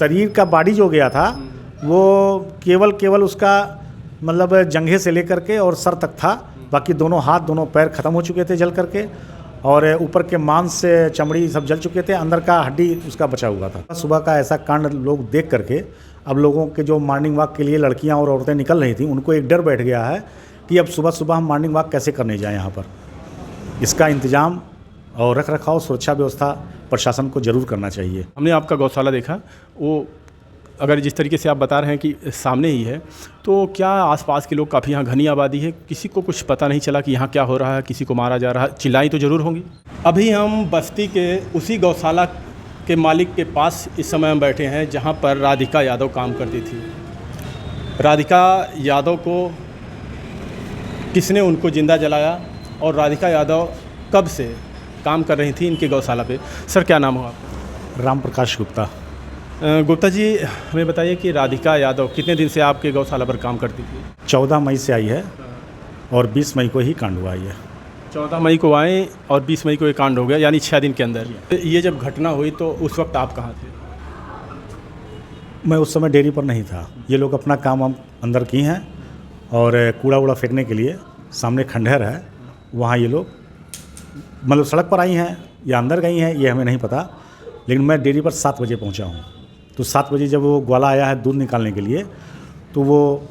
शरीर का बॉडी जो गया था वो केवल उसका मतलब जंघे से लेकर के और सर तक था। बाकी दोनों हाथ दोनों पैर ख़त्म हो चुके थे जल करके, और ऊपर के मांस से चमड़ी सब जल चुके थे, अंदर का हड्डी उसका बचा हुआ था। सुबह का ऐसा कांड लोग देख करके अब लोगों के जो मॉर्निंग वॉक के लिए लड़कियां और औरतें निकल रही थी उनको एक डर बैठ गया है कि अब सुबह सुबह हम मॉर्निंग वॉक कैसे करने जाएं यहाँ पर। इसका इंतज़ाम और रख रखाव सुरक्षा व्यवस्था प्रशासन को ज़रूर करना चाहिए। हमने आपका गौशाला देखा, वो अगर जिस तरीके से आप बता रहे हैं कि सामने ही है, तो क्या आसपास के लोग काफ़ी यहाँ घनी आबादी है, किसी को कुछ पता नहीं चला कि यहाँ क्या हो रहा है, किसी को मारा जा रहा है? चिल्लाई तो ज़रूर होंगी। अभी हम बस्ती के उसी गौशाला के मालिक के पास इस समय हम बैठे हैं जहाँ पर राधिका यादव काम करती थी। राधिका यादव को किसने उनको ज़िंदा जलाया और राधिका यादव कब से काम कर रही थी इनके गौशाला पे? सर क्या नाम हो आपका? राम प्रकाश गुप्ता। गुप्ता जी, हमें बताइए कि राधिका यादव कितने दिन से आपके गौशाला पर काम करती थी? 14 मई से आई है और 20 मई को ही कांड हुआ है। 14 मई को आए और 20 मई को ये कांड हो गया, यानी 6 दिन के अंदर। ये जब घटना हुई तो उस वक्त आप कहाँ थे? मैं उस समय डेयरी पर नहीं था। ये लोग अपना काम हम अंदर की हैं और कूड़ा वूड़ा फेंकने के लिए सामने खंडहर है, वहाँ ये लोग मतलब सड़क पर आई हैं या अंदर गई हैं ये हमें नहीं पता, लेकिन मैं डेयरी पर 7 बजे पहुँचा हूँ। तो 7 बजे जब वो ग्वाला आया है दूध निकालने के लिए तो वो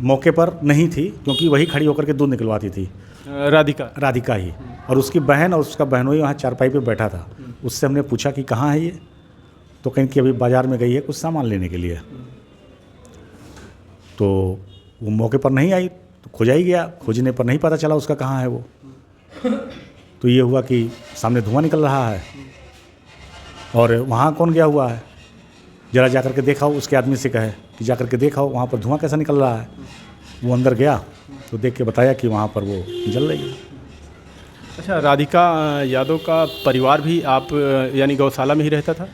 मौके पर नहीं थी, क्योंकि वही खड़ी होकर के दूध निकलवाती थी राधिका ही, और उसकी बहन और उसका बहनोई वहाँ चारपाई पे बैठा था। उससे हमने पूछा कि कहाँ है ये, तो कहीं कि अभी बाज़ार में गई है कुछ सामान लेने के लिए। तो वो मौके पर नहीं आई तो खोजा ही गया, खोजने पर नहीं पता चला उसका कहाँ है वो। तो ये हुआ कि सामने धुआं निकल रहा है और वहाँ कौन गया हुआ है, जरा जा कर के देखा हो, उसके आदमी से कहे कि जा कर के देखा हो वहाँ पर धुआं कैसा निकल रहा है। वो अंदर गया तो देख के बताया कि वहाँ पर वो जल रही है। अच्छा, राधिका यादव का परिवार भी आप यानी गौशाला में ही रहता था?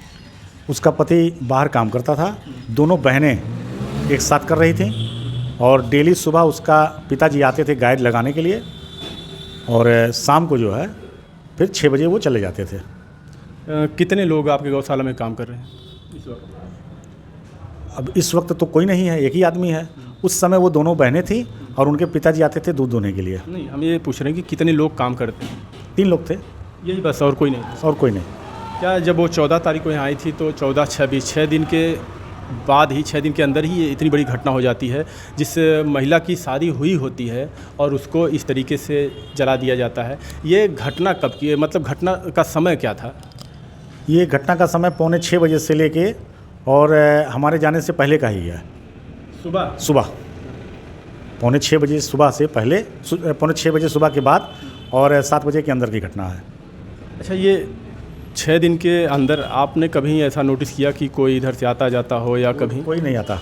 उसका पति बाहर काम करता था, दोनों बहनें एक साथ कर रही थी और डेली सुबह उसका पिताजी आते थे गाइड लगाने के लिए और शाम को जो है फिर 6 बजे वो चले जाते थे। कितने लोग आपके गौशाला में काम कर रहे हैं इस वक्त? अब इस वक्त तो कोई नहीं है, एक ही आदमी है। उस समय वो दोनों बहनें थी और उनके पिताजी आते थे दूध दोहने के लिए। नहीं, हम ये पूछ रहे हैं कि कितने लोग काम करते हैं? 3 लोग थे, यही बस, और कोई नहीं? और कोई नहीं। क्या जब वो 14 तारीख को यहाँ आई थी तो 14, 26, 6 दिन के बाद ही, 6 दिन के अंदर ही ये इतनी बड़ी घटना हो जाती है जिस महिला की शादी हुई होती है और उसको इस तरीके से जला दिया जाता है? ये घटना कब की है, मतलब घटना का समय क्या था? ये घटना का समय 5:45 बजे से लेके और हमारे जाने से पहले का ही है। सुबह 5:45 बजे सुबह से पहले, 5:45 बजे सुबह के बाद और 7 बजे के अंदर की घटना है। अच्छा, ये 6 दिन के अंदर आपने कभी ऐसा नोटिस किया कि कोई इधर से आता जाता हो या कभी? कोई नहीं आता,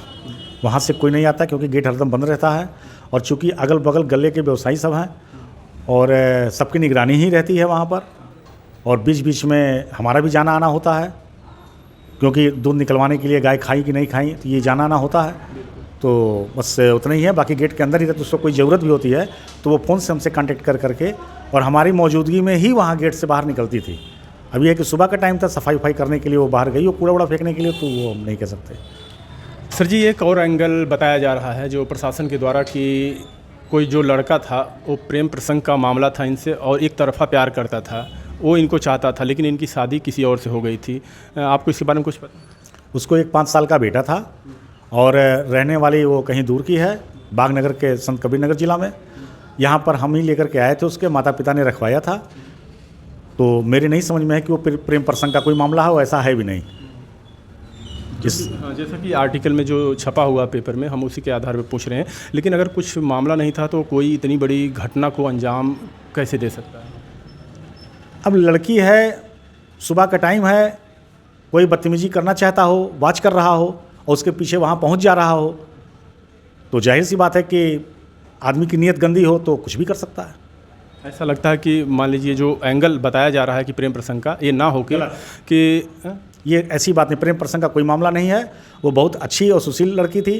वहाँ से कोई नहीं आता क्योंकि गेट हरदम बंद रहता है और चूँकि अगल बगल गले के व्यवसायी सब हैं और सबकी निगरानी ही रहती है वहाँ पर, और बीच बीच में हमारा भी जाना आना होता है क्योंकि दूध निकलवाने के लिए गाय खाई कि नहीं खाई तो ये जाना आना होता है। तो बस उतना ही है, बाकी गेट के अंदर ही रहते। उसको कोई ज़रूरत भी होती है तो वो फ़ोन से हमसे कांटेक्ट कर करके और हमारी मौजूदगी में ही वहाँ गेट से बाहर निकलती थी। अब ये है कि सुबह का टाइम था, सफाई वफाई करने के लिए वो बाहर गई, वो कूड़ा वूड़ा फेंकने के लिए, तो वो हम नहीं कह सकते। सर जी, एक और एंगल बताया जा रहा है जो प्रशासन के द्वारा कि कोई जो लड़का था वो प्रेम प्रसंग का मामला था इनसे और एक तरफा प्यार करता था, वो इनको चाहता था, लेकिन इनकी शादी किसी और से हो गई थी। आपको इसके बारे में कुछ पता? उसको एक 5 साल का बेटा था और रहने वाली वो कहीं दूर की है, बागनगर के संत कबीर नगर जिला में। यहाँ पर हम ही लेकर के आए थे, उसके माता पिता ने रखवाया था। तो मेरी नहीं समझ में है कि वो प्रेम प्रसंग का कोई मामला है, वो ऐसा है भी नहीं। हाँ, जैसा कि आर्टिकल में जो छपा हुआ पेपर में, हम उसी के आधार पर पूछ रहे हैं। लेकिन अगर कुछ मामला नहीं था तो कोई इतनी बड़ी घटना को अंजाम कैसे दे सकता है? अब लड़की है, सुबह का टाइम है, कोई बदतमीजी करना चाहता हो, वॉच कर रहा हो और उसके पीछे वहाँ पहुँच जा रहा हो, तो जाहिर सी बात है कि आदमी की नीयत गंदी हो तो कुछ भी कर सकता है। ऐसा लगता है कि मान लीजिए जो एंगल बताया जा रहा है कि प्रेम प्रसंग का, ये ना हो कि ये ऐसी बात नहीं, प्रेम प्रसंग का कोई मामला नहीं है। वो बहुत अच्छी और सुशील लड़की थी,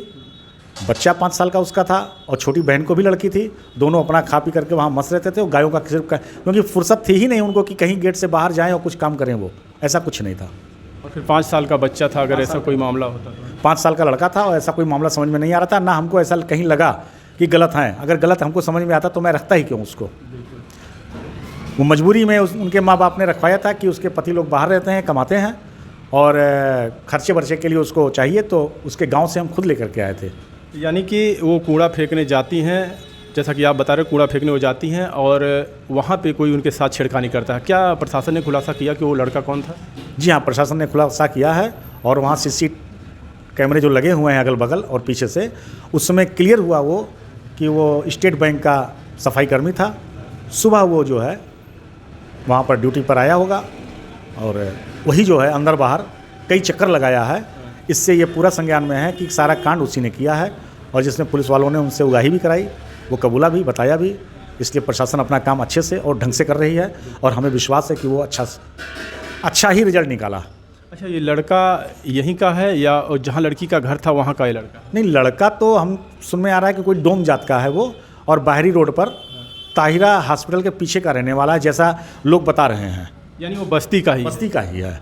बच्चा 5 साल का उसका था और छोटी बहन को भी लड़की थी। दोनों अपना खा पी करके वहाँ मस्त रहते थे। और गायों का सिर्फ क्योंकि फुर्सत थी ही नहीं उनको कि कहीं गेट से बाहर जाएं और कुछ काम करें, वो ऐसा कुछ नहीं था। और फिर 5 साल का बच्चा था, अगर ऐसा कोई मामला होता तो 5 साल का लड़का था और ऐसा कोई मामला समझ में नहीं आ रहा था, ना हमको ऐसा कहीं लगा कि गलत हैं। अगर गलत हमको समझ में आता तो मैं रखता ही क्यों उसको। वो मजबूरी में उनके माँ बाप ने रखवाया था कि उसके पति लोग बाहर रहते हैं, कमाते हैं और खर्चे वर्चे के लिए उसको चाहिए, तो उसके गांव से हम खुद लेकर के आए थे। यानी कि वो कूड़ा फेंकने जाती हैं, जैसा कि आप बता रहे हो, कूड़ा फेंकने वो जाती हैं और वहाँ पे कोई उनके साथ छेड़खानी करता है। क्या प्रशासन ने खुलासा किया कि वो लड़का कौन था? जी हाँ, प्रशासन ने खुलासा किया है और वहाँ सीसी कैमरे जो लगे हुए हैं अगल बगल और पीछे से, उस समय क्लियर हुआ वो कि वो स्टेट बैंक का सफाई कर्मी था। सुबह वो जो है वहाँ पर ड्यूटी पर आया होगा और वही जो है अंदर बाहर कई चक्कर लगाया है। इससे ये पूरा संज्ञान में है कि सारा कांड उसी ने किया है और जिसने पुलिस वालों ने उनसे उगाही भी कराई, वो कबूला भी, बताया भी। इसलिए प्रशासन अपना काम अच्छे से और ढंग से कर रही है और हमें विश्वास है कि वो अच्छा ही रिजल्ट निकाला। अच्छा, ये लड़का यहीं का है या जहाँ लड़की का घर था वहाँ का ये लड़का? नहीं, लड़का तो हम सुन में आ रहा है कि कोई डोम जात का है वो, और बाहरी रोड पर ताहिरा हॉस्पिटल के पीछे का रहने वाला है, जैसा लोग बता रहे हैं। यानी वो बस्ती का ही? बस्ती का ही है,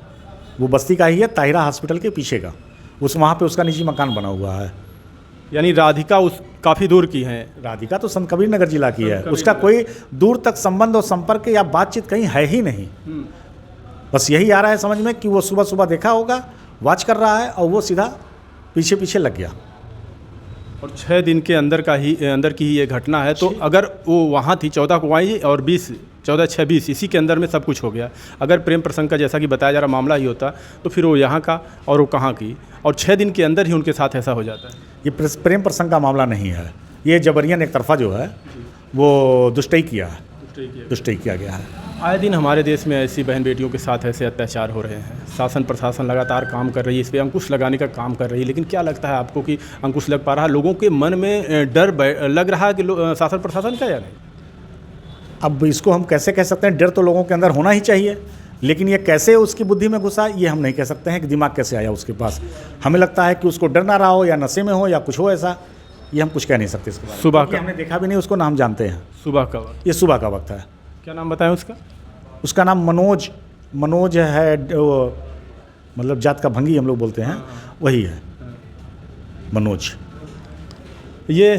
वो बस्ती का ही है, ताहिरा हॉस्पिटल के पीछे का। वहाँ पे उसका निजी मकान बना हुआ है। यानी राधिका उस काफ़ी दूर की है? राधिका तो संत कबीर नगर जिला की है, उसका कोई दूर तक संबंध और संपर्क या बातचीत कहीं है ही नहीं। बस यही आ रहा है समझ में कि वो सुबह सुबह देखा होगा, वॉच कर रहा है और वो सीधा पीछे पीछे लग गया। और 6 दिन के अंदर की ही ये घटना है। तो अगर वो वहाँ थी 14 को आई और 14, 6, 20 इसी के अंदर में सब कुछ हो गया। अगर प्रेम प्रसंग का जैसा कि बताया जा रहा मामला ही होता तो फिर वो यहाँ का और वो कहाँ की, और 6 दिन के अंदर ही उनके साथ ऐसा हो जाता है। ये प्रेम प्रसंग का मामला नहीं है, ये जबरियन एक तरफा जो है वो दुष्टई किया गया है। आए दिन हमारे देश में ऐसी बहन बेटियों के साथ ऐसे अत्याचार हो रहे हैं। शासन प्रशासन लगातार काम कर रही है, इस पर अंकुश लगाने का काम कर रही है, लेकिन क्या लगता है आपको कि अंकुश लग पा रहा है? लोगों के मन में डर लग रहा है कि शासन प्रशासन का या नहीं? अब इसको हम कैसे कह सकते हैं? डर तो लोगों के अंदर होना ही चाहिए, लेकिन ये कैसे उसकी बुद्धि में घुसा ये हम नहीं कह सकते हैं कि दिमाग कैसे आया उसके पास। हमें लगता है कि उसको डर ना रहा हो या नशे में हो या कुछ हो ऐसा, ये हम कुछ कह नहीं सकते इसके बारे में। सुबह का हमने देखा भी नहीं उसको, ना हम जानते हैं। सुबह का वक्त? ये सुबह का वक्त है। क्या नाम बताएं उसका? उसका नाम मनोज है, मतलब जात का भंगी हम लोग बोलते हैं, वही है मनोज। ये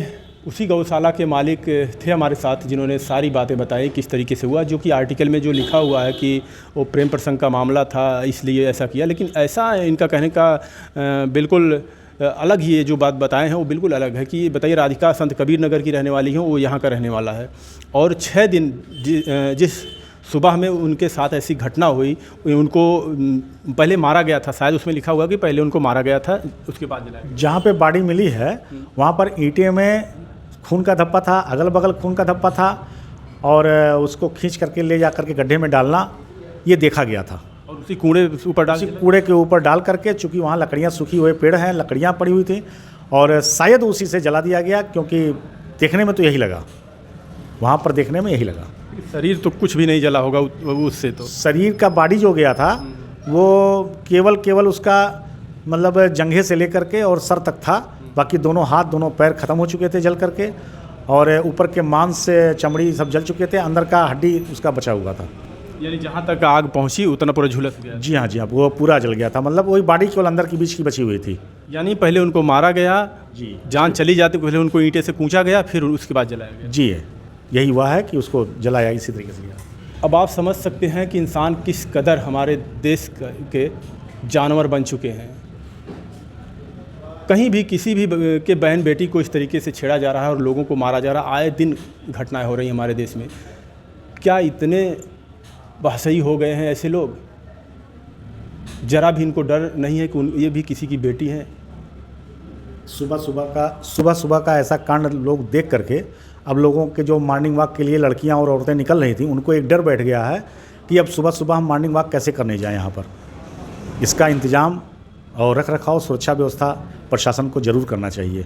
उसी गौशाला के मालिक थे हमारे साथ, जिन्होंने सारी बातें बताई किस तरीके से हुआ, जो कि आर्टिकल में जो लिखा हुआ है कि वो प्रेम प्रसंग का मामला था इसलिए ऐसा किया, लेकिन ऐसा इनका कहने का बिल्कुल अलग ही है। जो बात बताए हैं वो बिल्कुल अलग है कि बताइए, राधिका संत कबीर नगर की रहने वाली है, वो यहाँ का रहने वाला है, और 6 दिन जिस सुबह में उनके साथ ऐसी घटना हुई, उनको पहले मारा गया था, शायद उसमें लिखा हुआ कि पहले उनको मारा गया था, उसके बाद जलाया गया। जहाँ पे बॉडी मिली है वहाँ पर ईंटे में खून का धब्बा था, अगल बगल खून का धब्बा था, और उसको खींच करके ले जा करके गड्ढे में डालना ये देखा गया था। और उसी कूड़े के ऊपर डाल करके, चूँकि वहाँ लकड़ियाँ, सूखी हुए पेड़ हैं, लकड़ियाँ पड़ी हुई थी, और शायद उसी से जला दिया गया, क्योंकि देखने में तो यही लगा, वहाँ पर देखने में यही लगा। शरीर तो कुछ भी नहीं जला होगा उससे? तो शरीर का बॉडी जो गया था वो केवल उसका मतलब जंघे से लेकर के और सर तक था, बाकी दोनों हाथ दोनों पैर ख़त्म हो चुके थे जल करके, और ऊपर के मांस से चमड़ी सब जल चुके थे, अंदर का हड्डी उसका बचा हुआ था। यानी जहाँ तक आग पहुँची उतना पूरा झुलस गया? जी हाँ, वो पूरा जल गया था, मतलब वही बॉडी केवल अंदर की बीच की बची हुई थी। यानी पहले उनको मारा गया, जी, जान चली जाती, पहले उनको ईंटे से कूचा गया, फिर उसके बाद जलाया गया। जी, यही हुआ है कि उसको जलाया इसी तरीके से गया। अब आप समझ सकते हैं कि इंसान किस कदर हमारे देश के जानवर बन चुके हैं। कहीं भी किसी भी के बहन बेटी को इस तरीके से छेड़ा जा रहा है और लोगों को मारा जा रहा है। आए दिन घटनाएं हो रही हैं हमारे देश में। क्या इतने बहसई हो गए हैं ऐसे लोग? जरा भी इनको डर नहीं है कि ये भी किसी की बेटी हैं? सुबह सुबह का ऐसा कांड लोग देख करके अब लोगों के जो मॉर्निंग वॉक के लिए लड़कियां और औरतें निकल रही थी, उनको एक डर बैठ गया है कि अब सुबह सुबह हम मॉर्निंग वॉक कैसे करने जाएं यहाँ पर। इसका इंतज़ाम और रख रखाव, सुरक्षा व्यवस्था प्रशासन को ज़रूर करना चाहिए।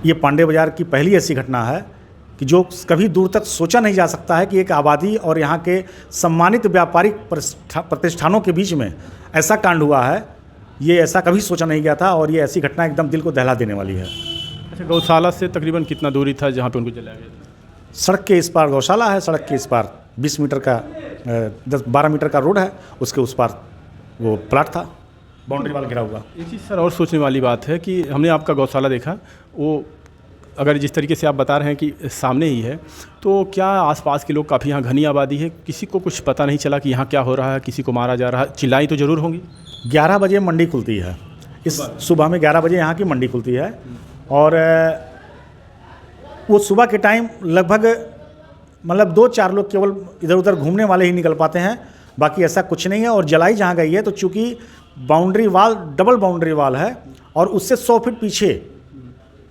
ये पांडे बाज़ार की पहली ऐसी घटना है कि जो कभी दूर तक सोचा नहीं जा सकता है कि एक आबादी और यहाँ के सम्मानित व्यापारिक प्रतिष्ठानों के बीच में ऐसा कांड हुआ है। ये ऐसा कभी सोचा नहीं गया था, और ये ऐसी घटना एकदम दिल को दहला देने वाली है। अच्छा, गौशाला से तकरीबन कितना दूरी था जहाँ पे उनको जलाया गया था? सड़क के इस पार गौशाला है, सड़क के इस पार 20 मीटर का 10-12 मीटर का रोड है, उसके उस पार वो प्लाट था बाउंड्री वाल घिरा हुआ। एक चीज़ सर और सोचने वाली बात है कि हमने आपका गौशाला देखा, वो अगर जिस तरीके से आप बता रहे हैं कि सामने ही है, तो क्या आसपास के लोग काफ़ी यहाँ घनी आबादी है, किसी को कुछ पता नहीं चला कि यहाँ क्या हो रहा है, किसी को मारा जा रहा है? चिल्लाई तो ज़रूर होंगी। 11 बजे मंडी खुलती है, इस सुबह में 11 बजे यहाँ की मंडी खुलती है। और वो सुबह के टाइम लगभग मतलब 2-4 लोग केवल इधर उधर घूमने वाले ही निकल पाते हैं, बाकी ऐसा कुछ नहीं है। और जलाई जहाँ गई है तो चूँकि boundary wall double boundary wall है और उससे 100 फीट पीछे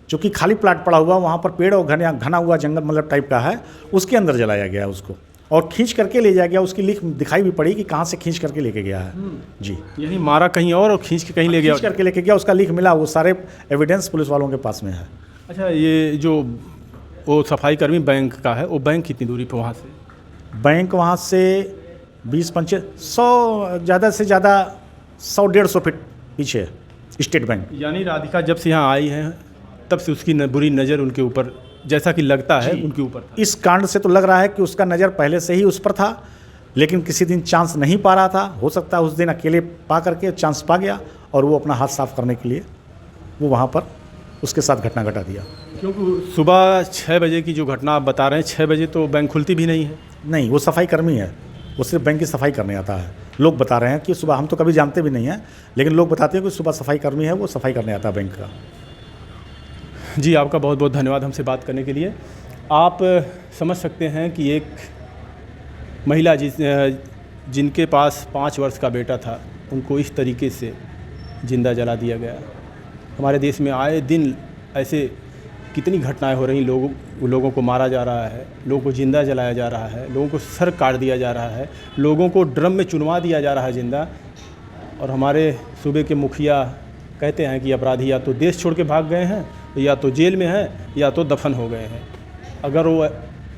चूँकि खाली प्लाट पड़ा हुआ, वहाँ पर पेड़ और घना हुआ जंगल मतलब टाइप का है, उसके अंदर जलाया गया उसको और खींच करके ले जाया गया। उसकी लिख दिखाई भी पड़ी कि कहाँ से खींच करके लेके गया है। जी, यही मारा कहीं और खींच के कहीं ले गया, खींच करके लेके गया, उसका लिख मिला, वो सारे एविडेंस पुलिस वालों के पास में है। अच्छा, ये जो वो सफाई कर्मी बैंक का है, वो बैंक कितनी दूरी पे वहाँ से? बैंक वहाँ से 20-25 100 ज़्यादा से ज़्यादा 100-150 फीट पीछे है स्टेट बैंक। यानी राधिका जब से यहाँ आई है तब से उसकी बुरी नज़र उनके ऊपर, जैसा कि लगता है उनके ऊपर था। इस कांड से तो लग रहा है कि उसका नज़र पहले से ही उस पर था, लेकिन किसी दिन चांस नहीं पा रहा था। हो सकता है उस दिन अकेले पा करके चांस पा गया और वो अपना हाथ साफ करने के लिए वो वहाँ पर उसके साथ घटना घटा दिया। क्योंकि सुबह 6 बजे की जो घटना आप बता रहे हैं, 6 बजे तो बैंक खुलती भी नहीं है। नहीं, वो सफाई कर्मी है, वो सिर्फ बैंक की सफाई करने आता है। लोग बता रहे हैं कि सुबह, हम तो कभी जानते भी नहीं हैं, लेकिन लोग बताते हैं कि सुबह सफाई कर्मी है, वो सफाई करने आता है बैंक का। जी, आपका बहुत बहुत धन्यवाद हमसे बात करने के लिए। आप समझ सकते हैं कि एक महिला जिनके पास 5 वर्ष का बेटा था, उनको इस तरीके से जिंदा जला दिया गया। हमारे देश में आए दिन ऐसे कितनी घटनाएं हो रही, लोगों को मारा जा रहा है, लोगों को जिंदा जलाया जा रहा है, लोगों को सर काट दिया जा रहा है, लोगों को ड्रम में चुनवा दिया जा रहा है जिंदा। और हमारे सूबे के मुखिया कहते हैं कि अपराधी या तो देश छोड़ के भाग गए हैं, या तो जेल में हैं, या तो दफन हो गए हैं। अगर वो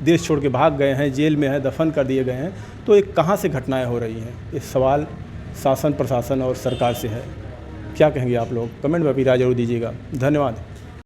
देश छोड़ के भाग गए हैं, जेल में हैं, दफन कर दिए गए हैं, तो ये कहाँ से घटनाएं हो रही हैं? इस सवाल शासन, प्रशासन और सरकार से है। क्या कहेंगे आप लोग? कमेंट में भी राय जरूर दीजिएगा। धन्यवाद।